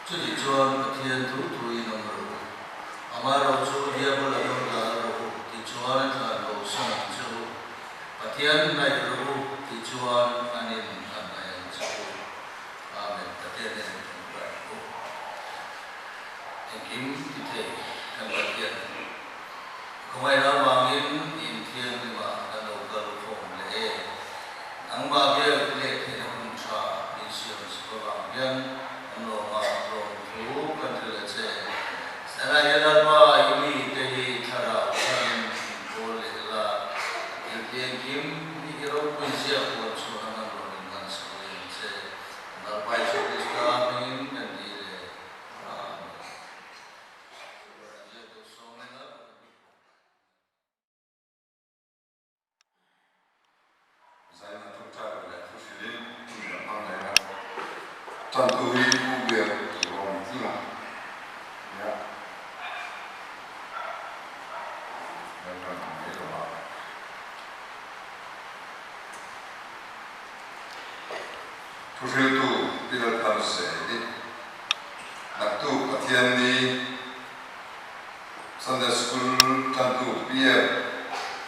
这里做天图图一弄了，阿妈老做也不来弄了，地做那个老生做，把天来了，地做安尼看来做，阿们把天来弄了，kim地铁看把天，可为了望因因天的嘛，那老个风嘞，安把别嘞天空差，你想是个望边。Saya dapat ini dari cara orang bolehlah yang ini kira pun siap buat soalan orang dengan sekalian saya dapat sesuatu ini dan dia saya nak cakap pada Fusilin tidak pandai tentu ibu biar orang tina ya. Fusil tu tidak harus sedih. Naktu katian ni Sunday school tentu biar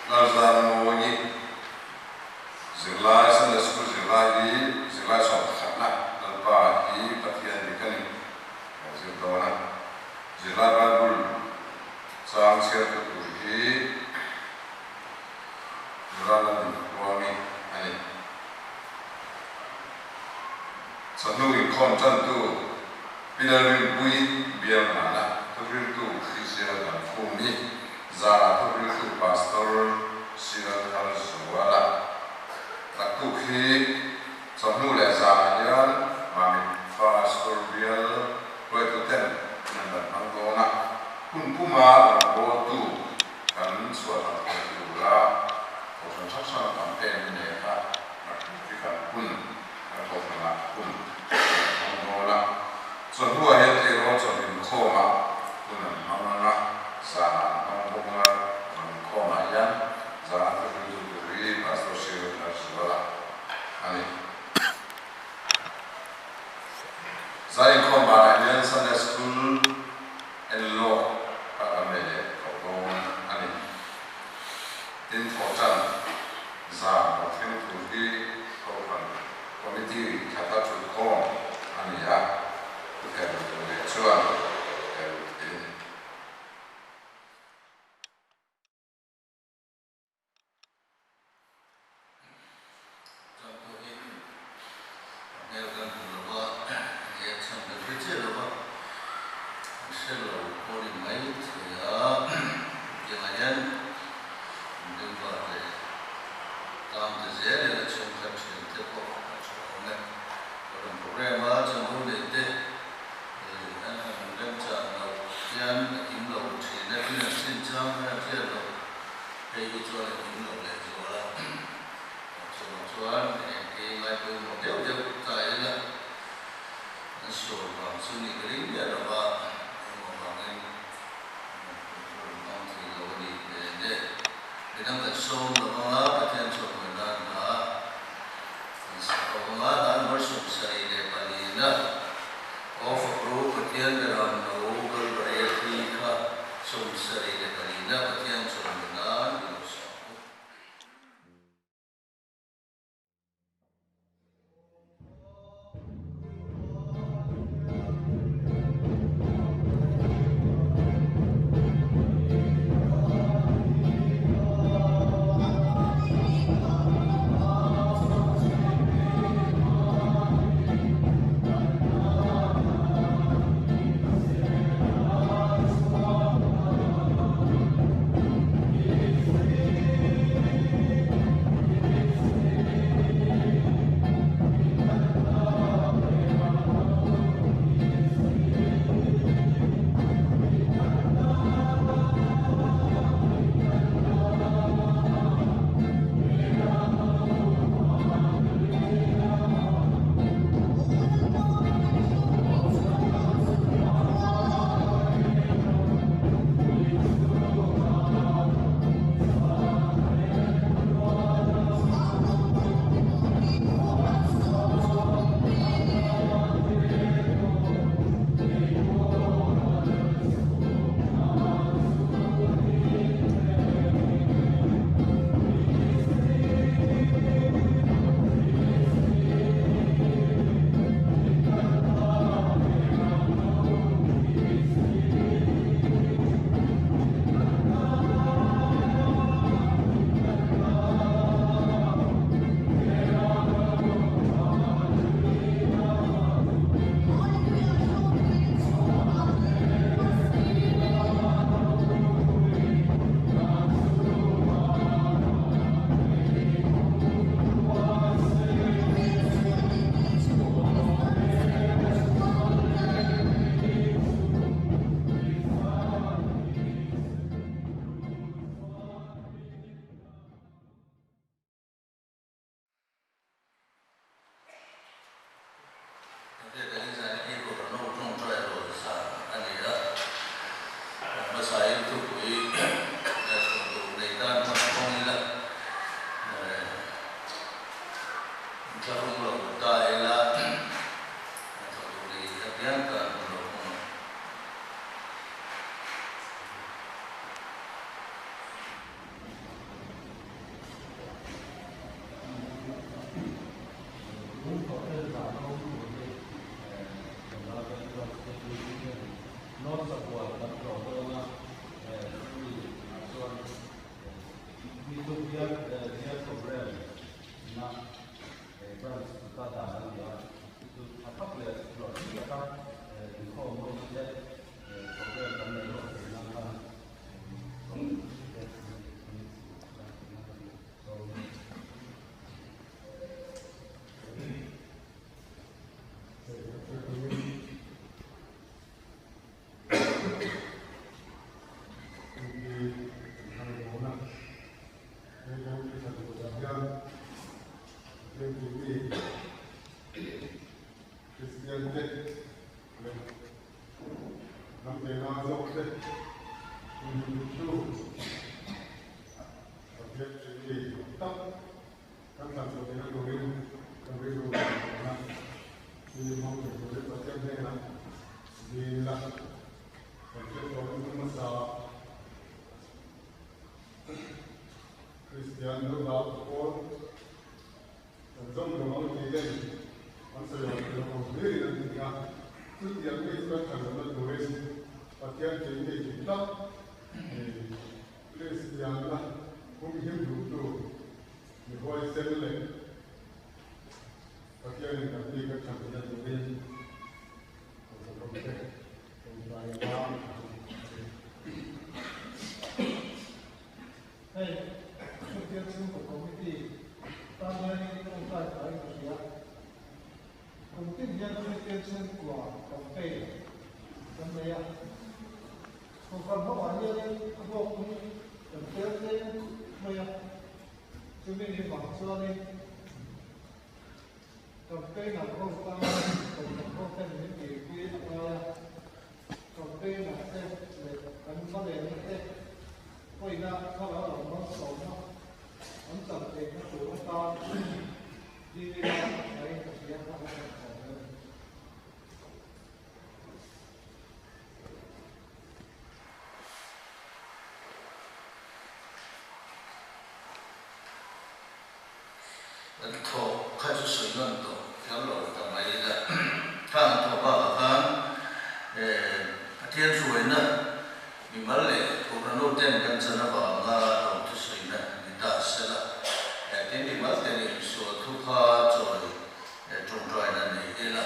lazar moni. Zilai Sunday school zilai soal khana lepas di katian ni kan zilai Bible sang share tu di zilai wami ani. Satu ikon tentu pilihan bui biar mana terus tu Kristen dan Fumi zara terus tu pastor sirat harus suara waktu ki satu lezaran mami pastor biar waktu ten nanti anggona pun puma botu kan suara itu lah orang saksa campaign ini kan kita pun atau punส่วนผู้เฮ็ดที่รถส่วนหนึ่งโคมาผู้หนึ่งน้องนะสาน้องพวกนั้นมันโคมายันสาธุดุรีปัสโตเชียร์นัสบลาอันนี้สายโคมายัน Sunday School เอ็นโลปะอเมริกาของเราอันนี้อินโฟจันสาเราเที่ยวทุกที่เขาเป็นคอมมิตี้ขัดตัดชุดโคอันนี้อะCuan, Kita tak 더 가질 수 있는 또 별로다 말이다. 단 더가天数呢，你们嘞，我们路点跟着那个我都是呢，你打死了，点你们点你说突破做中转的那个了，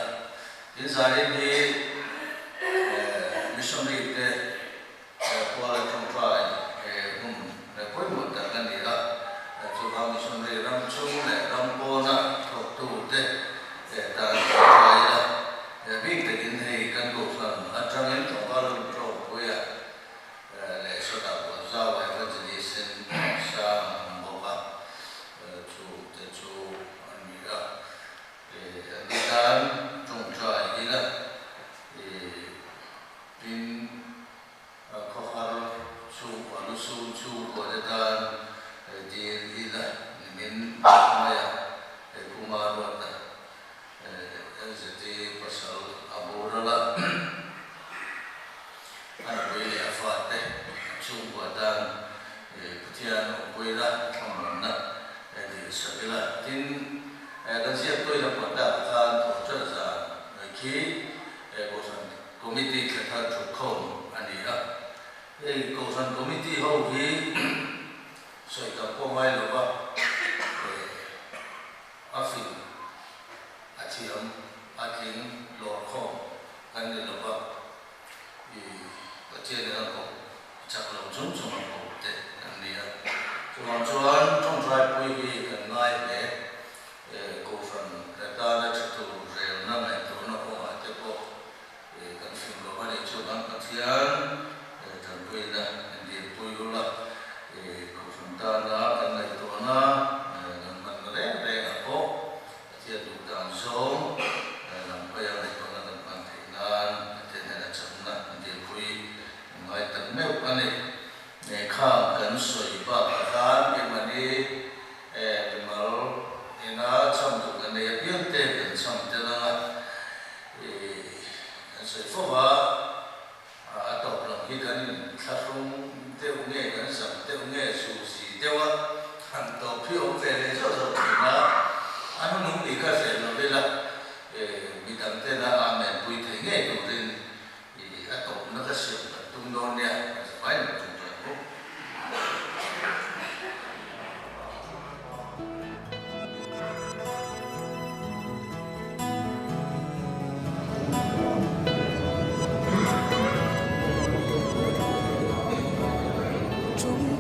现在的missionary 的过来中转，规模的跟你了，就把 missionary 让出来，让过呢，都都的，但是来了，并且今天跟过上，张人中华人做会啊，来说到我稍微或者是先上某个做女的，第三中转一了，并考好出完了出国的单，第一了，你们那样，古马罗的。jadi pasal Abu Rala ada boleh afat cuba dan petian bolehlah kemudian di sebelah tin dan siap tu yang pada akan terjadi ki kosan komiti kita cukup anilah kosan komiti hobi saya tak pernah lupa afin aciam aking lor ko kan ni lo ba che na ko chak lo chung chung ko te kan ni ya chuan trong trai pui hi kan ngai le ko fan ta na chak tu re na mai to na ko ma te ko kan sim lo ba ni chu dan ka thian tan pui na ni pui lo la ko fan ta na kan ngai to na nan man re re ko thian du dan so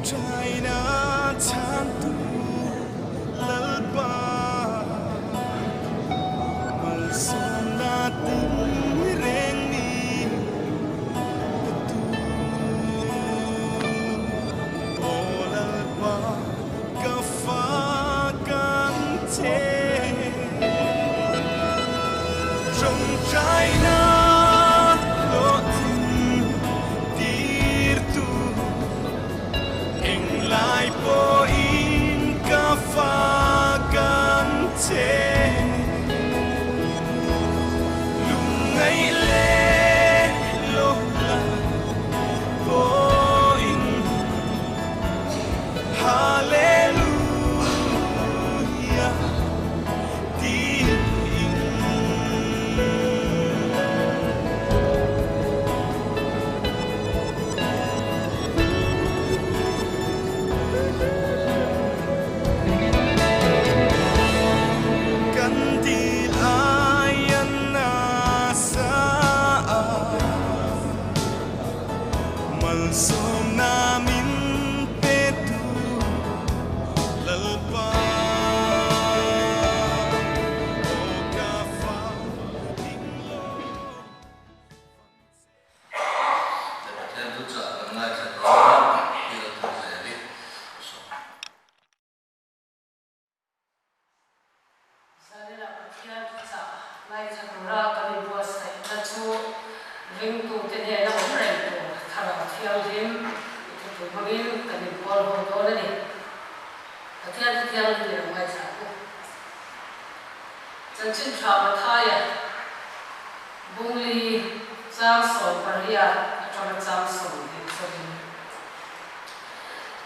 China chan tu lalpa mal som na tin reng ni tu o lalpa ka fa kan che trong China lo tin tir tu lại po in ca pha gan che lung ngày lê lo la po in hallelujah tin som namin petu lalpa o kafa inglo Pagkatian tu sa mga sa program, ito sa sali. So, Sana na pagkatian tu sa may sa program kami buwas sa itacho ring tu tene na umreng tu thara thial dim ito tu magin kami buwal ho to na ni pagkatian tu thial dim na may sa ko chanchin thama thaya bungli sang son paria atama sang son ni so ni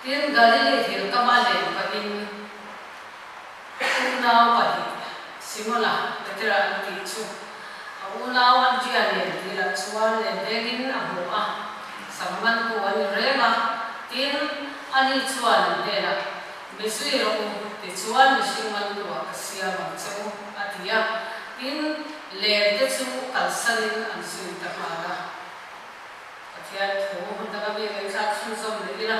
tin galile thil kamale pakin unaw pahi simula petera anti chu unaw anjian ni tila chuan le degin ahua samman ko ani rema tin ani chuan dena misui ro ti chuan misingman tu akasia ma chu atia tin le te chu kalsanin an sui takara atia thu hundaga be ga sa chu som le ina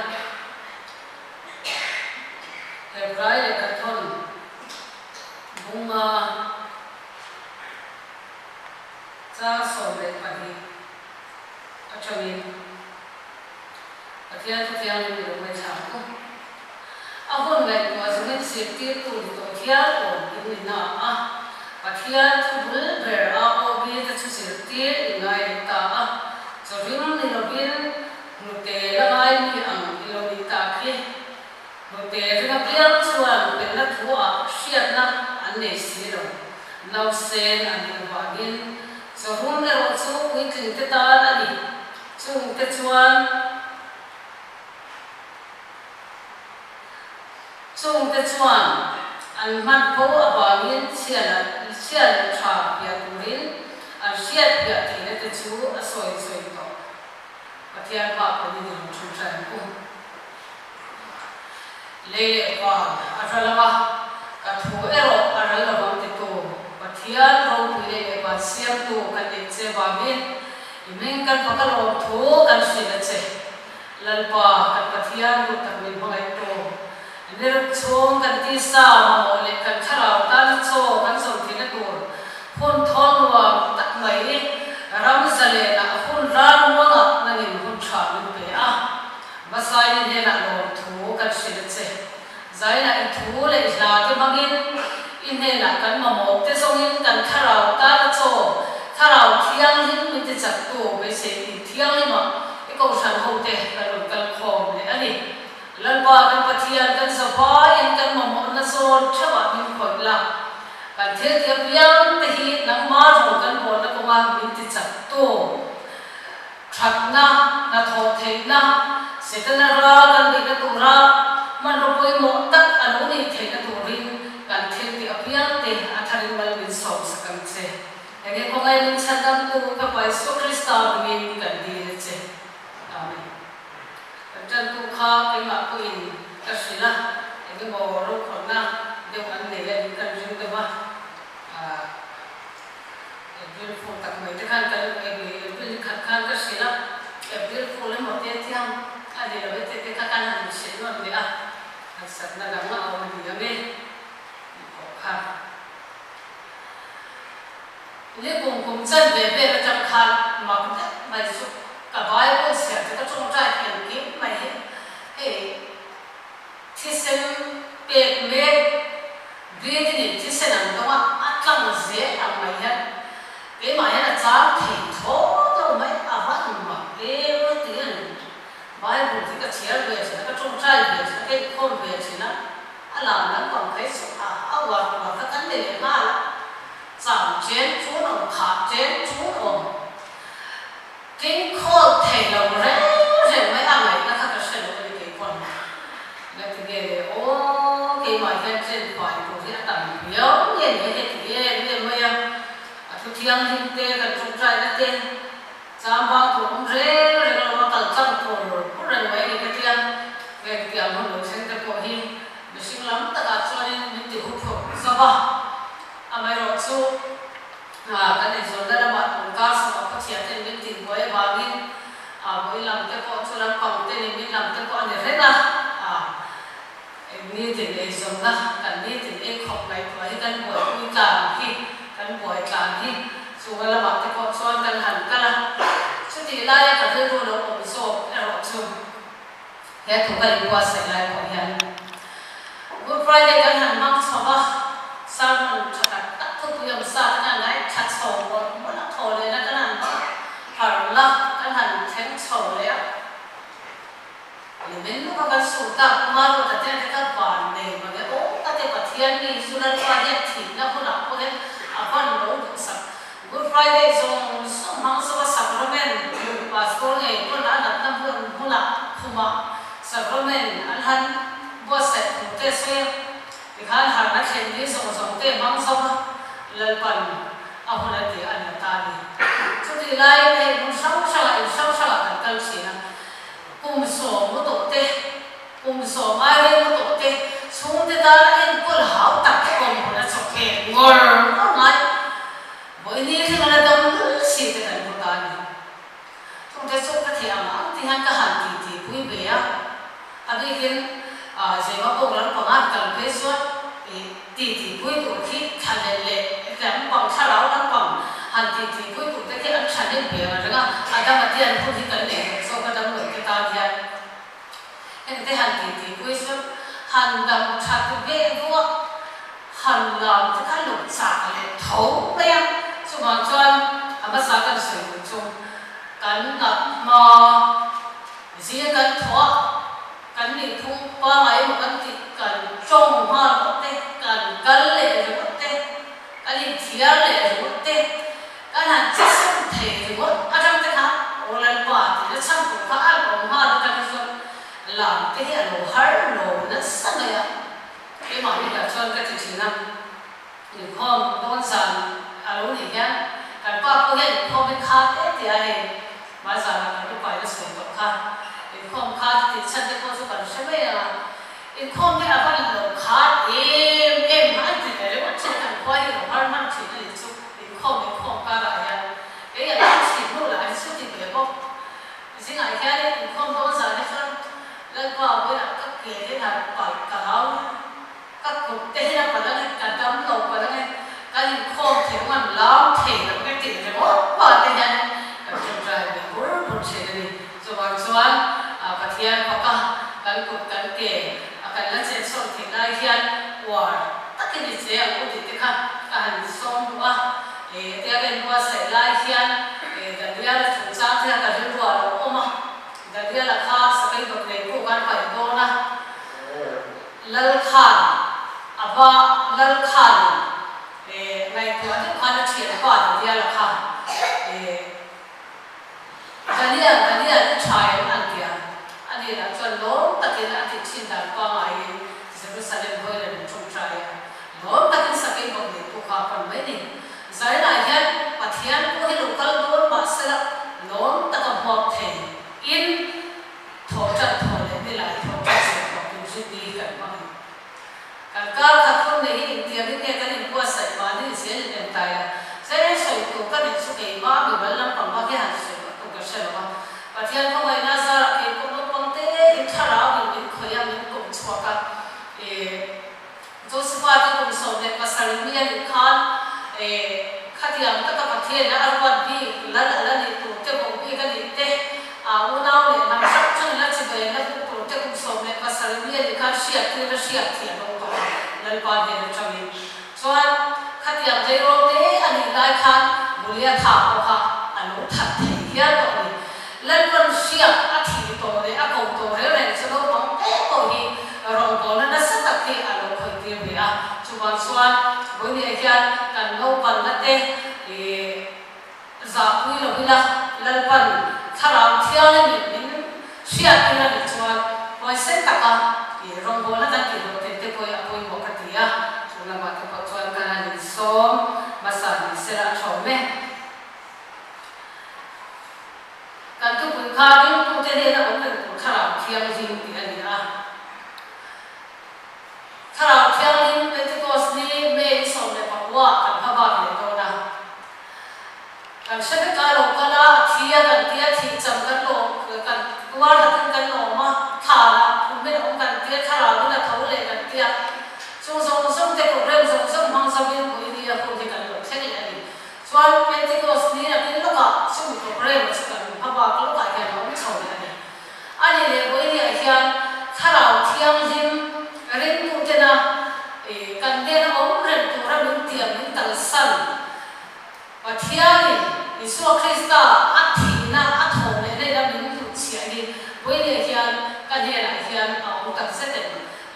hebrai le kathon bunga cha som le pahi achamin atia tu tiang ni lo mai cha ko ahon ngai ko asmin safety tu to thia o ni na a pathia tu bul ber a o bi ta chu safety ngai ta a so rim ni lo bin nu te la ngai ni ang lo ni ta khi nu te ringa piang chuan le na thu a shiat na an nei si lo now sen an ni wa gin so hum le ro chu wi tin te ta ani chung te chuan an man po abangin chian tha pia turin an shiat pia thine te chu a soi to pathian ba ko ni rum chu chan ko le ba atalawa ka thu ero aralawa te to pathian ro pile ba siam tu ka te che ba min imeng kan pakalo thu kan sila che lalpa kan pathian tu tak ni bangai to nir chong kan ti sa mo le kan tharau tan cho kan so thina tur phun thon wa tak mai ram sale na phun ran wa na ni phun tha ni pe a basai ni he na lo thu kan sila che zai na thu le la te magin in he na kan ma mo te song in kan tharau tan cho tharau thiang hin mi te chak tu be se thiang ni ma e ko san ho te kan kal khom le ani lalpa kan pathian kan sapa in kan mamo na son thaba min khoi la kan the te piang te hi nang ma tho kan bo na ko ma min ti chak to thakna na tho theina setana ra kan ni na tu ra man ro poi mo tak anu ni theina tu rin kan the te piang te atharin mal min som sakam che enge ko ngai min chadam tu ka pai so krista min kan di che amen chân tu kha cái mà cô in cái gì là cái bò rau còn na đều ăn để lên cái riêng cái ba cái beautiful tak mấy cái khăn cái khăn cái gì là cái beautiful là một cái thiam ani la bete te kakan han se non le a sat na la ma o ni ya me ko kha le kum chan be be ra cham khan ma ku mai su ka Bible se ta ka chung ta hian ki mai he thisen pe me be ni thisen an do ma atlang ze ang mai han ke mai na cha thi tho to mai a va ma e ro ti an Bible ti ka chia be se ka chung ta be se ke kon be se na ala nan kon kai su a wa ka kan de ma la giảm chén chú đồng khả chén chú đồng kinh khô thầy đồng rẽ rẽ mấy ăn này nó thật là sẽ được cái con này thì nghe ô cái bài khen trên khỏi của cái tầm nhớ nghe nghe thì nghe mấy em thu thiang hình tê cần trục trai nó tên giảm bao cũng rẽ rồi nó tận chân của cũng rồi mấy cái tiền về tiền nó được xem cái của hi nó sinh lắm tất cả cho nên mình tự hút phục sao ba amai ro chu kan ei zon da ba tun ka so ko chia ten min tin boy ba min boy lam te ko chu lam pam te ni min lam te ko ani re na ni tin ei zon da kan ni tin ei khop lai ko hi kan boy ui kan hi kan boy kan hi chu la ba te ko chuan kan han kala chu ti la ya ka thu lo om so ro chu he thu ka ni wa sai lai ko hian Good Friday kan han mang sawa Salmon chakak tak tu yang sah kan lai chat sầu một là thầu lên cái này phẳng lắc cái hành thèm sầu lên mình lúc cái sầu ta mà lúc ta thấy cái bàn này mà cái ốm ta thấy cái thiên đi du lịch qua địa thì nó cũng là có cái phần lỗ được sắp Good Friday xong xong mang số sacrament và số này có là đặt năm phần cũng là không mà sacrament anh hắn bớt sẽ không thể xem Ikan harga sendiri sama-sama te mang sama lalpan aku nanti anda tadi. Jadi lain ni musau salah kan kalau sih kumso mutu mai mutu te sungai darah ini pun hau tak kompon soke ngor mai. Boleh ni sih ada dong sih te kan bukan. Sungai soke tiang tiang kehanti ti pui bea. Abi kan Jema program pengat kalau besok titi pui tu kita chalele, kita pang chalau dan pang han titi pui tu kita kan chalele biar dengan ada matian pun kita ni, so kita mula kita dia. Kita han titi pui so han dam chat be dua han lam kita luk cak le thau bayang, so macam apa sahaja sesuatu so kan nak ma zia kan thua kan ni thung pa mai một kan ti kan chong ha một te kan le một te kan ni thia le một te kan han chi sam the một adam te ha olan pa ti na sam ko pa al ko ha ta ka so lam te hi lo har lo na sang ya ke ma ni ka chon ka ti chi na ni khom don san alo ni ya kan pa ko he khom be kha te ti ai ma sa na ka pa ya so ko kha Ikom khát thì chân cái con số cần sẽ bây giờ Ikom cái apa yang lo khát em mana thì cái đó chỉ cần quay được hai năm chỉ là chụp Ikom cái lại ya cái là chỉ mua lại số tiền cái bốc chỉ ngày cái đấy Ikom đó giờ đấy cho lên qua với là các kia thế là phải cả áo các cục thế là phải là cả đám lầu phải là cái Ikom thìมันล้อมthì là cái tiền cái bốc và cái này trong trái về bốn sẽ đi soal Patian apakah kalkut kalke akan lancet sol tinggal hian war takin ni saya aku ditikah akan som dua tiada dua saya lai hian dan dia la cucang dia akan dua lo oma dan dia la khas sekai berkelai bukan pai bona lalkhan apa lalkhan ngai tuan tu kan cian apa dia la khan dan dia cai nanti Ani nak jual lom, tapi nak kecil dan pangai Jerusalem boleh dan cumcaya. Lom tapi sakit bagi bukan ini. Saya nak lihat patian boleh lokal lom masalah lom tak apa teh. In thoja thole ni lah thoja sebab kunci kan mana. Kalau kakak ni India ni kan ni puasa mana ni saya ni entah. Saya itu kan itu kema di dalam pembagian saya tu kerja apa. Patian kau ini nasa, kau pasal mi ani khan khatiam ta ka pathe na arwan bi la ni tu te bo bi ka ni te unau le nam sak chang la chi be na tu te kum som le pasal mi ani khan sia ti lo ka lal pa de na chami chuan khatiam te ro te ani lai khan bulia tha ko kha alo that the hian to ni lal pan sia a thi to le a ko to le chalo bang te ko hi rong ko na sa tak thi alo khoi ti be a chuan chuan boi ni hian kan lo pan na te za pui lo bila lal pan tharau thiang ni min sia ti na ni chuan poi sen taka rong ko na ta ki lo te poi a poi mo ka ti a chula ma te pa chuan kan ani som masa ni sera chome kan tu pui kha ding tu te ne na on kan tharau thiang jing ti ani a tharau thiang lim Pentecost ni me som le pa wa kan ha ba le to na kan se ka lo kala thia kan tia thi cham kan lo kan wa la kan lo ma tha la me on kan tia tharau na thau le kan tia song te ko rem song mang sa bin ko ni a ko te kan lo thek le ani chuan Pentecost ni na pin lo ka sum ko rem kan ha ba ko ka ya lo chau le ani le ko ni a hian tharau thiang lim rin tu te na kan de na om ren tu ra min tiam min tal san pathiani Isu Krista a thi na a thau le le da min tu chi ani boi ni hian kan he la hian a om tak se te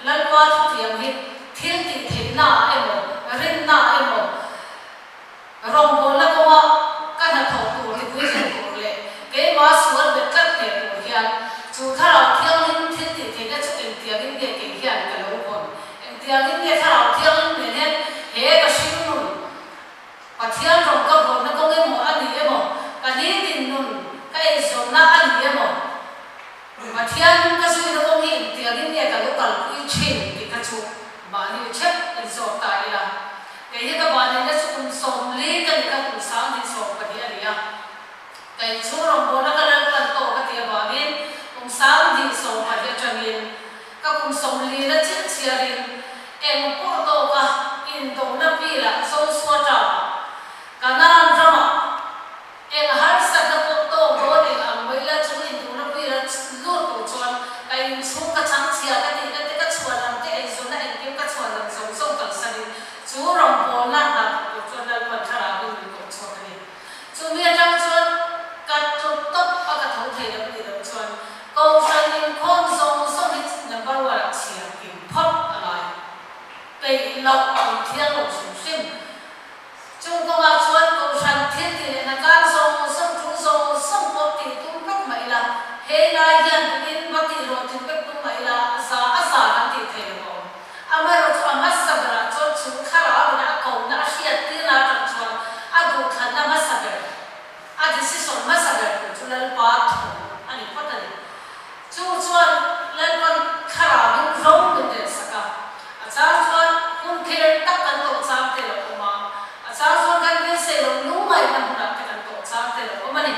lal pa thu tiam hi thil ti the na emo rin na emo rong bo la ko wa kan ha thau tu ni pui sen ko le ke ma suar be kat ke ko hian chu tharau thiang lim thil ti the na chu en tiam in ge ke hian ka lo kon en tiam in ge tharau thiang lim ne he ka shin nun pathian rong ka bo na ko nge mo ani emo ka ni din nun ka e zon na ani emo pathian ka su na ko nge tiam in ge ka lo kal pui chin ki ka chu ba ni chet en zo ta ila ke ye ka ba ne su kum som le ka ni ka kum sang ni so pa dia ria kai chu rong bo na ka lan kan to ka ti ba min kum sang di so pa dia changin ka kum som le na chit chia rin en ko to ka in to na pi la so so ta kana drama en har sa ka ko to bo de ang mai la chu in to na pi la lu to chuan kai chu ka chang chia ka ti ka te ka chuan lam te ai zo na en kim ka chuan lam so so ka sa ni chu rong bo na na ko chuan dal pa thara bin ko chuan ni chu mi atang chuan ka chu top pa ka thau thei la ni la chuan ko san in khon song so ni number 1 chia kim phot alai pe lo ang thiang lo sum sim chung ko nga chuan ko san thiên ti na ka song song thu song ko ti tum pek mai la he lai hian in ba ti ro ti pek tum mai la sa na ti thei lo ama ro chu ama sa bra chu chu khara na ko na sia ti na ta chuan a du khan na ma sa bra a di si son ma sa bra chu lal pa thu ani patani chu chuan lal pan khara bin rong bin de saka a cha chuan kun kher tak kan to cham te lo ma a cha chuan kan be se lo nu mai na hu na te kan to cham te lo ma ni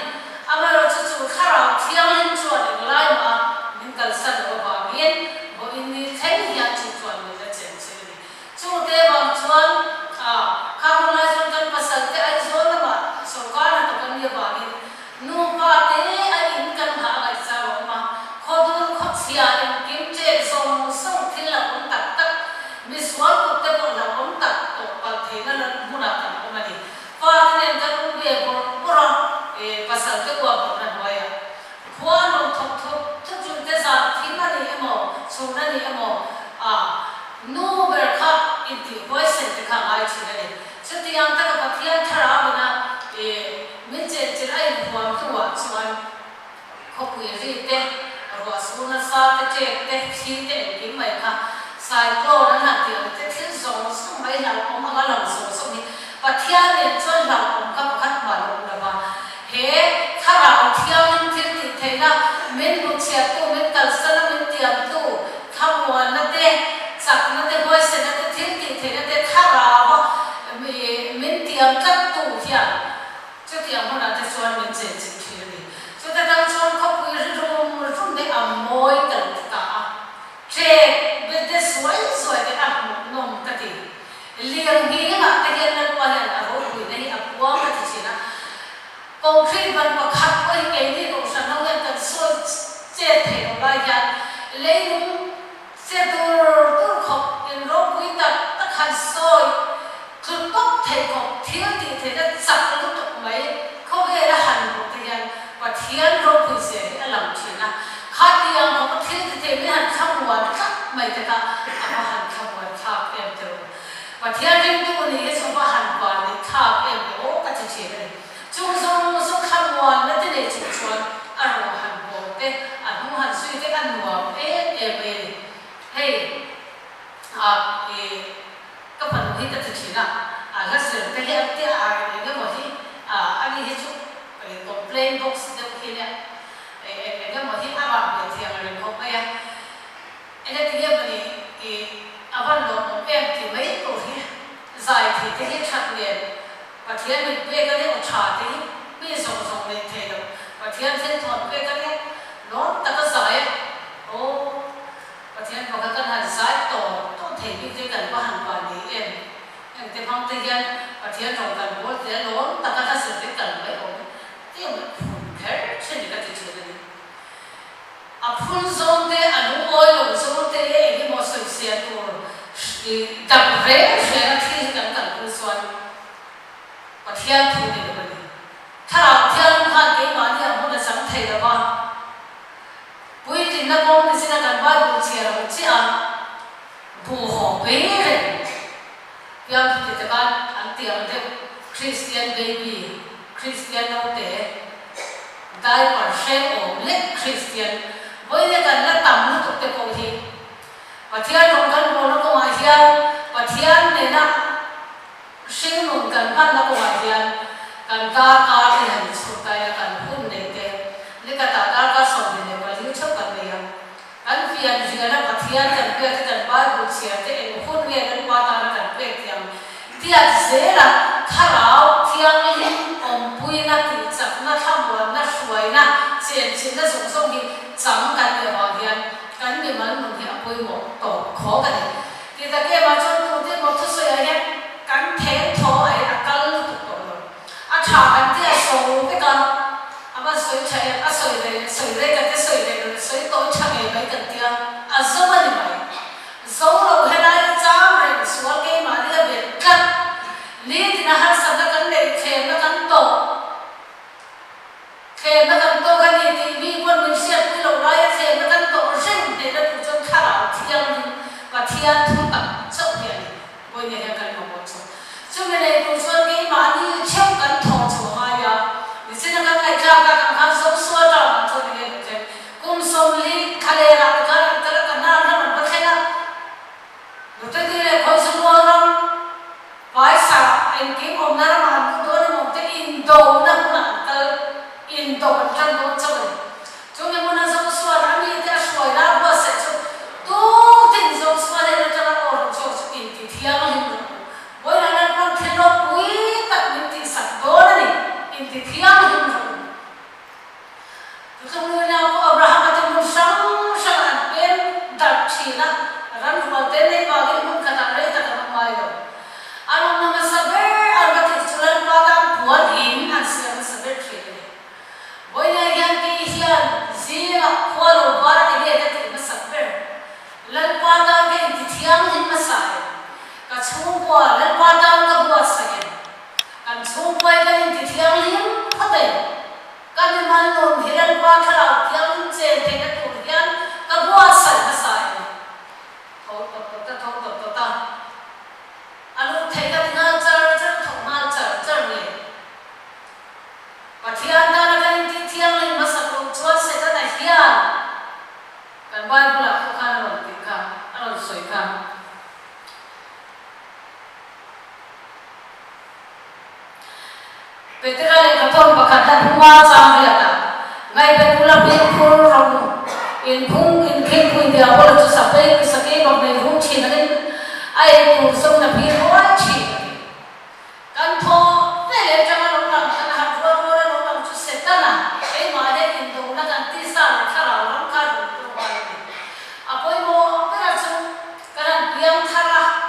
ama ro chu chu khara thiang lim chuan lai ma min kal san lo ba min bo in ni thai ya chu chuan ni la chen che ni chu te bang chuan kha ro lai chuan kan pasal te ai zo na ma so ka na to kan ni ba min nu pa te ai in kan ha ai cha ro ma kho du kho chia in kim che song song thil la on tak tak mi swal ko te ko la on tak to pa the na la mu na kan ma ni pa te ne kan be bo ro pasal te ko ba na wa ya khwa no thok thok chu chu te sa thi na ni emo so na ni emo no ber kha in ti voice te kha ai chi na ni chu ti ang ta ka pathian thara na min che che ai huam tu wa chuan kho pui ri te ro su na sa te che te thi te ki mai kha sai ko na na ti te thil zong so mai na ko ma ga lang so so ni pathian ne chuan la om ka khat ma lo na ba he khara thiang in thil ti the na men bu chia tu men kal san men tiam tu thamwa na te sak na te voice na te thil ti the na te khara ba men tiam kat tu hian chu tiam ho na te chuan men che chi thi ni chu ta dang chuan kho pui ri rum rum de am moi kal ta che be de swai swai de a nom ta ti li liang hi nga te hian nan pa hian a ro pui nei a puang ka chi na concrete ban pa khat oi ke ni ro san no hian kan so che the ro lai hian leilung se tur khop in ro pui ta khan soi tu tok the ko thian ti the da sak lu tok mai ko ge ra han ro te hian pa thian ro pui se a lam chi na khat yang ko thian ti the mi han kham wa ka mai ta ka a han kham wa tha em te pa thian ring tu ni so pa han pa ni tha em o ka chi chi ne chung so kham wa na te ne chi chuan a ro han bo te a nu han sui te kan wa hey các phần thi các chỉ là các sự cái hiện tại cái một thi anh ấy chụp cái complaint box được khi này cái một thi áp dụng để thiệt là không phải anh ấy thì cái này áp dụng một em thì mấy câu thi dài thì cái hiện trạng liền và thiệt mình về cái này một trà thì bây giờ xong lên thế đâu và thiệt sẽ thuận về cái này nó ta có giải và thiệt có cái hạt giải tổ thể bị cái cần có hàng quả để em te phong te yan và thiệt rồi cần bố thiệt lớn ta có sự cái cần mấy ổn thì mình khởi trên cái thị trường này phun zone te anu oil zone te cái một sự xe tour đặc biệt là khi cần phun xoan và thiệt thu đi được rồi thà thiệt hạt cái mà đi ăn là sáng thấy được không buổi tin nó công thì sẽ cần bao nhiêu tiền rồi chứ bù hộ bế rồi bây giờ thì các anh tiền được Christian baby Christian đâu thế đại bản xem ổn lệ Christian với những cái là tầm lúc tục cái câu thì và thiên đồng cần bố nó cũng ai thiên và thiên này là sinh nông cần ăn nó cũng ai thiên cần cá thì hành sụt tay cần phun để thế nên cái ta sống thì này và lưu chấp cần này anh phiền gì cái là thiên cần biết cần bao nhiêu tiền thì em phun về cần bao ta cần biết tiền tiền dễ là khá là thiên linh ông bùi na thì chắc na tham quan na suy na tiền na dùng xong thì chẳng cần để vào tiền cần để mà mình thì bùi một tổ khó cái này thì ta kia mà cho tôi thì một thứ suy ấy cần thế thôi là cần lúc tổ rồi chả anh thì số cái con mà suy chạy suy đây cái suy tôi chẳng hề mấy cần tiền dấu mà này dấu đâu hay là giá này số cái mà đi là biệt cắt lý thì là hai sản phẩm để kèm nó cắn tổ cái này thì vì quân mình xem cái lồng lai kèm nó cắn tổ rinh để nó tụi chúng khá là thiên và thiên thu tập sâu thiệt với nhà hàng cần một số cho nên này tụi chúng cái mà đi treo cắn thò chỗ hai à thì xin các ngài cha các anh khám sống xua ra cho nên cái cùng sống lý khai ra cái na nó bắt thấy na rồi tới cái này coi xong rồi đó phải sao anh kiếm ông na mà tôi nói một cái Indo na cái Indo mình chân đó cho mình chúng mình muốn sống xua ra mình thì xua ra bao sẽ cho tu tin sống xua này là cho nó ổn cho in thì thiang hình với là nó thiên nó quý tất mình thì sạch đó này in thì thiang hình không người nào có Abraham thì muốn sống anh bên đặt chỉ là ran của tên này vào cái muốn cái nào đấy ta không mai đâu anh mà saber anh bắt đầu chơi vào cái buồn in anh sẽ saber chơi với lại yang cái hiền gì là qua rồi vào cái này thì mà saber lần qua cái thì thiang hình mà sai cái chung qua lần qua cái buồn sai cái chung qua cái thì thiang hình hết đấy cái này mà nó hiền qua cái nào thiang chơi thì cái tụi hiền cái buồn sai mà sai ta anh thấy cái nga chơi thong nga chơi này và thiên ta là cái gì thiên linh mà sao cũng chúa sẽ cái này hiền cái bài là không khăn rồi thì cả anh soi cả Petra cái thôn bạc hạt hoa sang vậy ta ngay bên khu lập bên khu rồng in khung in kinh khu địa bảo là cho sắp cái bọc này khung chỉ là cái ai cũng sống là bị hóa chỉ căn thô này là cho nó làm cái hạt hoa nó làm cho sét na cái mà đây in đồ là cái tí sa là khá là lắm khá là đồ bài à bây giờ cái là chúng cái là biếng khá là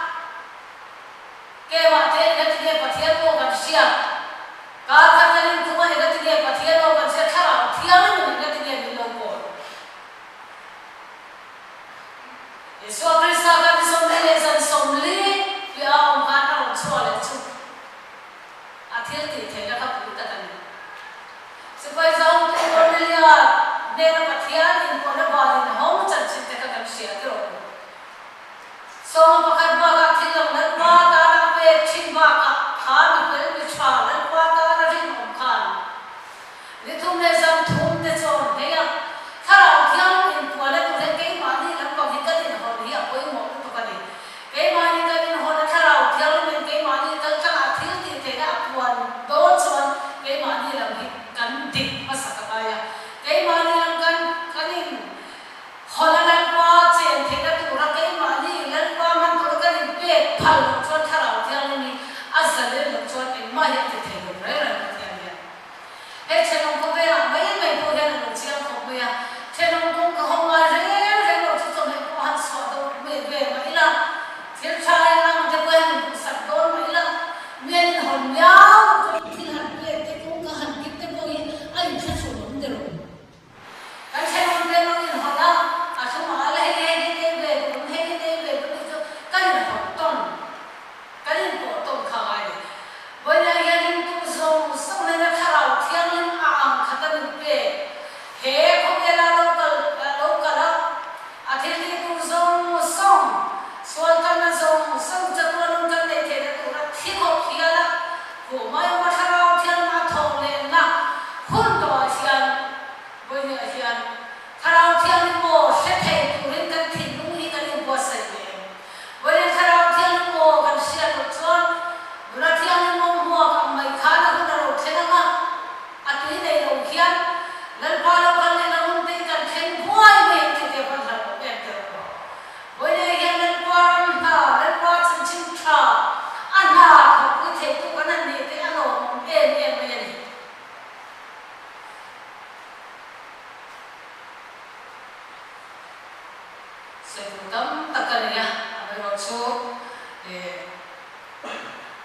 tam takania amai rocho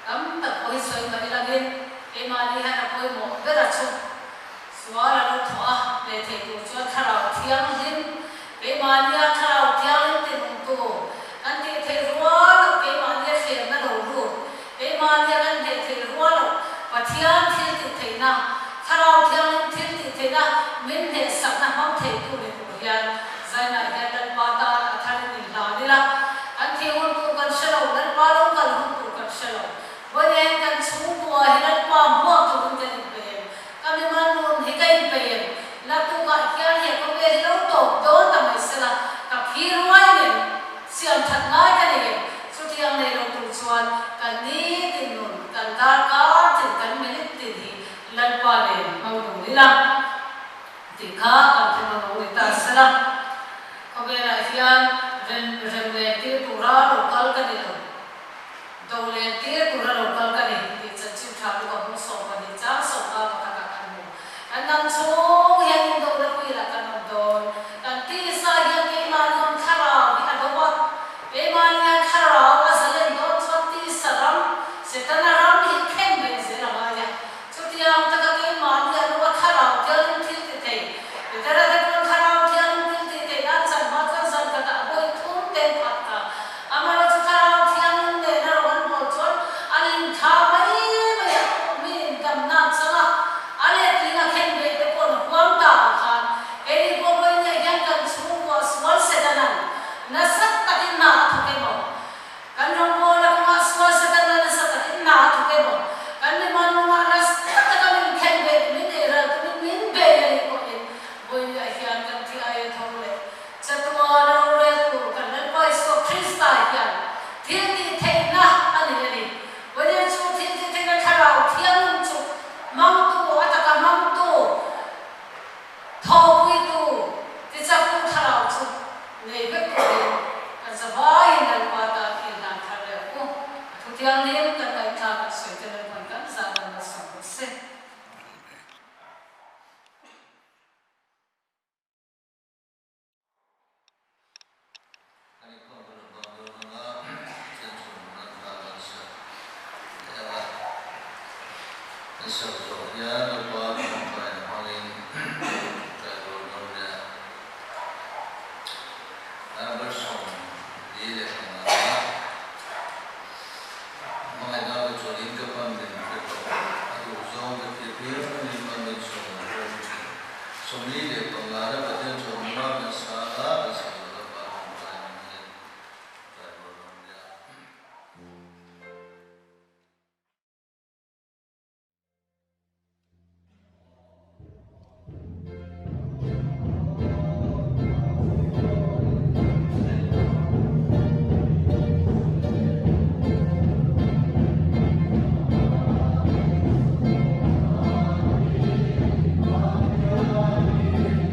tam tak koi soi kami lagi emani hana koi mo beracho suara lo thoa le the tu cho tharau thiang hin emani a tharau thiang tin tu kan ti the ruwa emani se na lo ru emani kan the ruwa lo pathian thil ti theina tharau thiang thil ti theina min he sakna mau the tu le tu hian zaina hian pata athari ni la dila an thi hun tu kan shalo dan palo kan hun tu kan shalo boye kan chu bo hian pa mo tu hun te ni pe kami man nun hi kai pe la tu ka hian he ko be lo to do ta mai sala ka phirwai ne siam that ngai ka ne chu tiang ne lo tu chuan kan ni tin nun kan da ka tin kan minit ti hi lan pa le mau tu dila ti kha kan tin no ta sala Kobera hian ren le ti tura lokal ka ni lo do le ti tura lokal ka ni ti chan chu tha lu ka mu so ka ni cha so ka ka ka kan mu an nam chung hian do la pi la kan don kan ti sa hian ke ma non khara bi a do wa e ma nya khara wa sa le do chon ti saram se ta na ram hi khen be se la ma ya chu ti am ta ka ke ma nya lo wa khara ja ni ti ti te ta ra da kon khara ja ni ti te na chan ma ka san ka ta boi thum ten phat ka amara chu khara thiam ne na ro an mo chon anin tha mai mai mi dam na changa ale ti na khen be te kon huam ta khan e ni ko boi ne yan kan chu ko small se da na sat ta tin na thu ke mo kan rong mo la ma small se da na sat ta tin na thu ke mo kan ni man ma na sat ta ka min khen be min e ra tu min be ni ko e boi ya hian kan thi ai thong le chatwa ro re tu kan na pai so krista hian thil ni theina ani ni boi chu thil ti theina tharau thiang chu mang tu ataka mang tu tho pui tu ti cha ku tharau chu nei ve tu kan sa vai nan pa ta ki nan thar le ku thu thiang ni kan kai tha ka se te le pan kan sa na sa se Ani ko ko ba do na chen chu na ta ba sa ya ba eso so ya lo ba ko pa na ma le ta do no ya ba so di le na ma ma ga ko cho in ka pan de ko a do zo ga ti pe ni ma me so so ni le pa la ra ba de so ma na sa la ba sa la ba ko pa na ni ta do no ya Amen.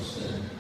Jesus' name.